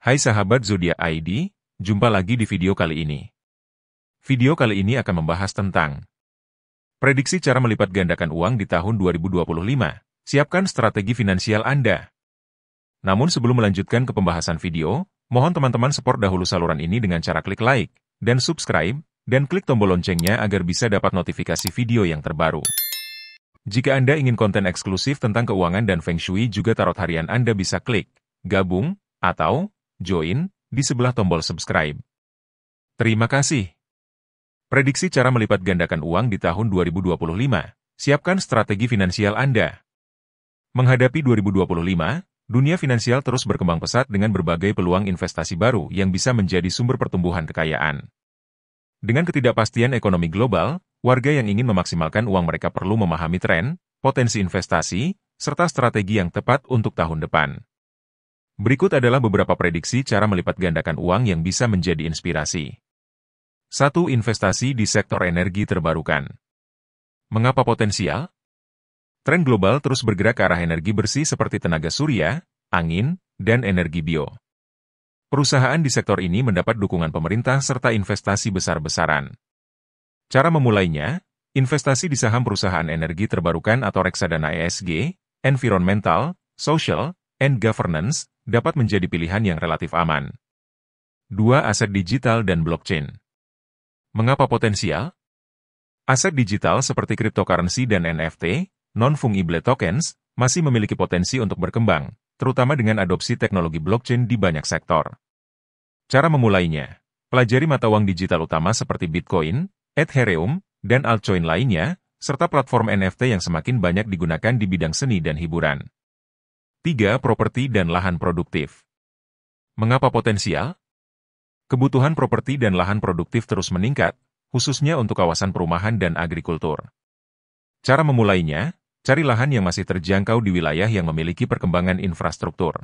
Hai sahabat Zodiak ID, jumpa lagi di video kali ini. Video kali ini akan membahas tentang prediksi cara melipat gandakan uang di tahun 2025. Siapkan strategi finansial Anda. Namun sebelum melanjutkan ke pembahasan video, mohon teman-teman support dahulu saluran ini dengan cara klik like, dan subscribe, dan klik tombol loncengnya agar bisa dapat notifikasi video yang terbaru. Jika Anda ingin konten eksklusif tentang keuangan dan Feng Shui juga tarot harian, Anda bisa klik gabung atau join di sebelah tombol subscribe. Terima kasih. Prediksi cara melipat gandakan uang di tahun 2025. Siapkan strategi finansial Anda. Menghadapi 2025, dunia finansial terus berkembang pesat dengan berbagai peluang investasi baru yang bisa menjadi sumber pertumbuhan kekayaan. Dengan ketidakpastian ekonomi global, warga yang ingin memaksimalkan uang mereka perlu memahami tren, potensi investasi, serta strategi yang tepat untuk tahun depan. Berikut adalah beberapa prediksi cara melipat gandakan uang yang bisa menjadi inspirasi. 1. Investasi di sektor energi terbarukan. Mengapa potensial? Tren global terus bergerak ke arah energi bersih seperti tenaga surya, angin, dan energi bio. Perusahaan di sektor ini mendapat dukungan pemerintah serta investasi besar-besaran. Cara memulainya, investasi di saham perusahaan energi terbarukan atau reksadana ESG, Environmental, Social, and Governance, dapat menjadi pilihan yang relatif aman. 2. Aset digital dan blockchain. Mengapa potensial? Aset digital seperti cryptocurrency dan NFT, non-fungible tokens, masih memiliki potensi untuk berkembang, terutama dengan adopsi teknologi blockchain di banyak sektor. Cara memulainya, pelajari mata uang digital utama seperti Bitcoin, Ethereum, dan altcoin lainnya, serta platform NFT yang semakin banyak digunakan di bidang seni dan hiburan. 3. Properti dan lahan produktif. Mengapa potensial? Kebutuhan properti dan lahan produktif terus meningkat, khususnya untuk kawasan perumahan dan agrikultur. Cara memulainya, cari lahan yang masih terjangkau di wilayah yang memiliki perkembangan infrastruktur.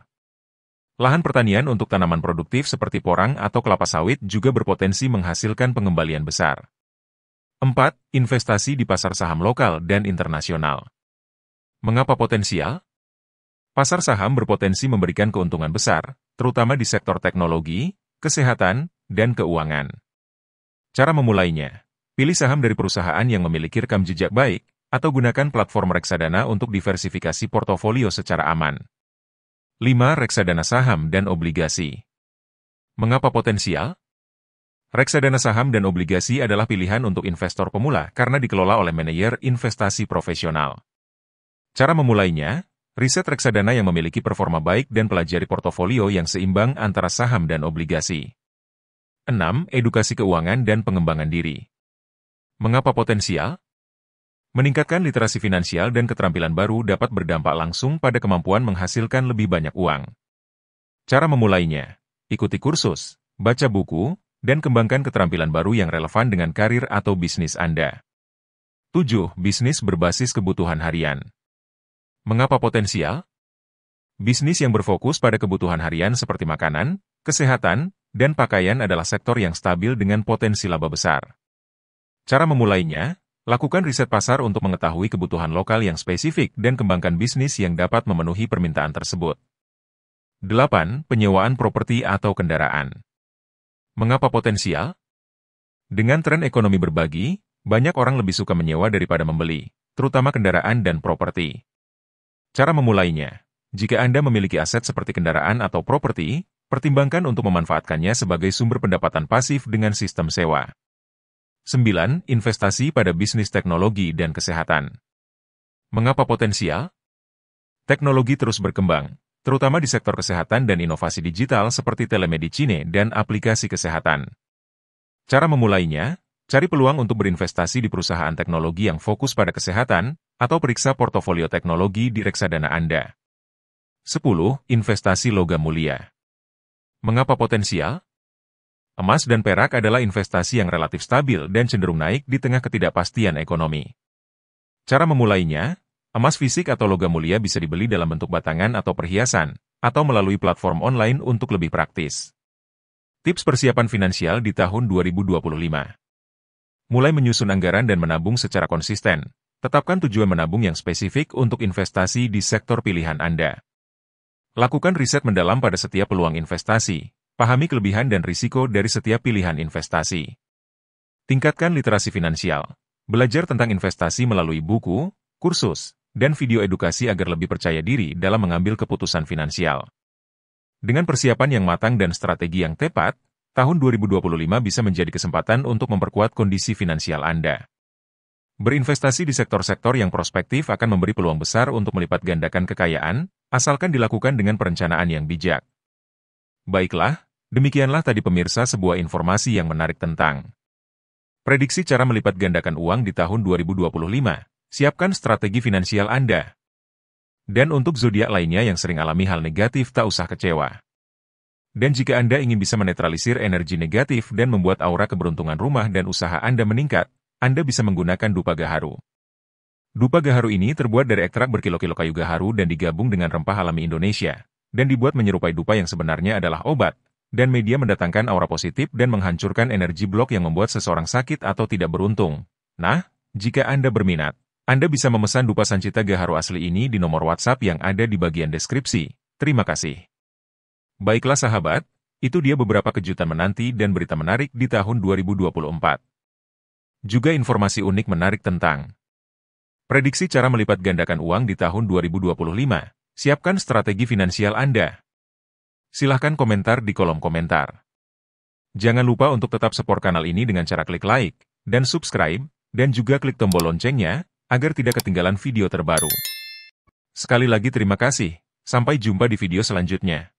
Lahan pertanian untuk tanaman produktif seperti porang atau kelapa sawit juga berpotensi menghasilkan pengembalian besar. 4. Investasi di pasar saham lokal dan internasional. Mengapa potensial? Pasar saham berpotensi memberikan keuntungan besar, terutama di sektor teknologi, kesehatan, dan keuangan. Cara memulainya, pilih saham dari perusahaan yang memiliki rekam jejak baik, atau gunakan platform reksadana untuk diversifikasi portofolio secara aman. 5. Reksadana saham dan obligasi. Mengapa potensial? Reksadana saham dan obligasi adalah pilihan untuk investor pemula karena dikelola oleh manajer investasi profesional. Cara memulainya, riset reksadana yang memiliki performa baik dan pelajari portofolio yang seimbang antara saham dan obligasi. 6. Edukasi keuangan dan pengembangan diri. Mengapa potensial? Meningkatkan literasi finansial dan keterampilan baru dapat berdampak langsung pada kemampuan menghasilkan lebih banyak uang. Cara memulainya, ikuti kursus, baca buku, dan kembangkan keterampilan baru yang relevan dengan karir atau bisnis Anda. 7. Bisnis berbasis kebutuhan harian. Mengapa potensial? Bisnis yang berfokus pada kebutuhan harian seperti makanan, kesehatan, dan pakaian adalah sektor yang stabil dengan potensi laba besar. Cara memulainya, lakukan riset pasar untuk mengetahui kebutuhan lokal yang spesifik dan kembangkan bisnis yang dapat memenuhi permintaan tersebut. 8. Penyewaan properti atau kendaraan. Mengapa potensial? Dengan tren ekonomi berbagi, banyak orang lebih suka menyewa daripada membeli, terutama kendaraan dan properti. Cara memulainya, jika Anda memiliki aset seperti kendaraan atau properti, pertimbangkan untuk memanfaatkannya sebagai sumber pendapatan pasif dengan sistem sewa. 9. Investasi pada bisnis teknologi dan kesehatan. Mengapa potensial? Teknologi terus berkembang, terutama di sektor kesehatan dan inovasi digital seperti telemedicine dan aplikasi kesehatan. Cara memulainya, cari peluang untuk berinvestasi di perusahaan teknologi yang fokus pada kesehatan, atau periksa portofolio teknologi di reksadana Anda. 10. Investasi logam mulia. Mengapa potensial? Emas dan perak adalah investasi yang relatif stabil dan cenderung naik di tengah ketidakpastian ekonomi. Cara memulainya, emas fisik atau logam mulia bisa dibeli dalam bentuk batangan atau perhiasan, atau melalui platform online untuk lebih praktis. Tips persiapan finansial di tahun 2025. Mulai menyusun anggaran dan menabung secara konsisten. Tetapkan tujuan menabung yang spesifik untuk investasi di sektor pilihan Anda. Lakukan riset mendalam pada setiap peluang investasi. Pahami kelebihan dan risiko dari setiap pilihan investasi. Tingkatkan literasi finansial. Belajar tentang investasi melalui buku, kursus, dan video edukasi agar lebih percaya diri dalam mengambil keputusan finansial. Dengan persiapan yang matang dan strategi yang tepat, tahun 2025 bisa menjadi kesempatan untuk memperkuat kondisi finansial Anda. Berinvestasi di sektor-sektor yang prospektif akan memberi peluang besar untuk melipat gandakan kekayaan, asalkan dilakukan dengan perencanaan yang bijak. Baiklah, demikianlah tadi pemirsa sebuah informasi yang menarik tentang prediksi cara melipat gandakan uang di tahun 2025. Siapkan strategi finansial Anda. Dan untuk zodiak lainnya yang sering alami hal negatif, tak usah kecewa. Dan jika Anda ingin bisa menetralisir energi negatif dan membuat aura keberuntungan rumah dan usaha Anda meningkat, Anda bisa menggunakan dupa gaharu. Dupa gaharu ini terbuat dari ekstrak berkilo-kilo kayu gaharu dan digabung dengan rempah alami Indonesia, dan dibuat menyerupai dupa yang sebenarnya adalah obat, dan media mendatangkan aura positif dan menghancurkan energi blok yang membuat seseorang sakit atau tidak beruntung. Nah, jika Anda berminat, Anda bisa memesan dupa Sancita Gaharu asli ini di nomor WhatsApp yang ada di bagian deskripsi. Terima kasih. Baiklah sahabat, itu dia beberapa kejutan menanti dan berita menarik di tahun 2024. Juga informasi unik menarik tentang prediksi cara melipat gandakan uang di tahun 2025. Siapkan strategi finansial Anda. Silahkan komentar di kolom komentar. Jangan lupa untuk tetap support kanal ini dengan cara klik like dan subscribe, dan juga klik tombol loncengnya, agar tidak ketinggalan video terbaru. Sekali lagi terima kasih, sampai jumpa di video selanjutnya.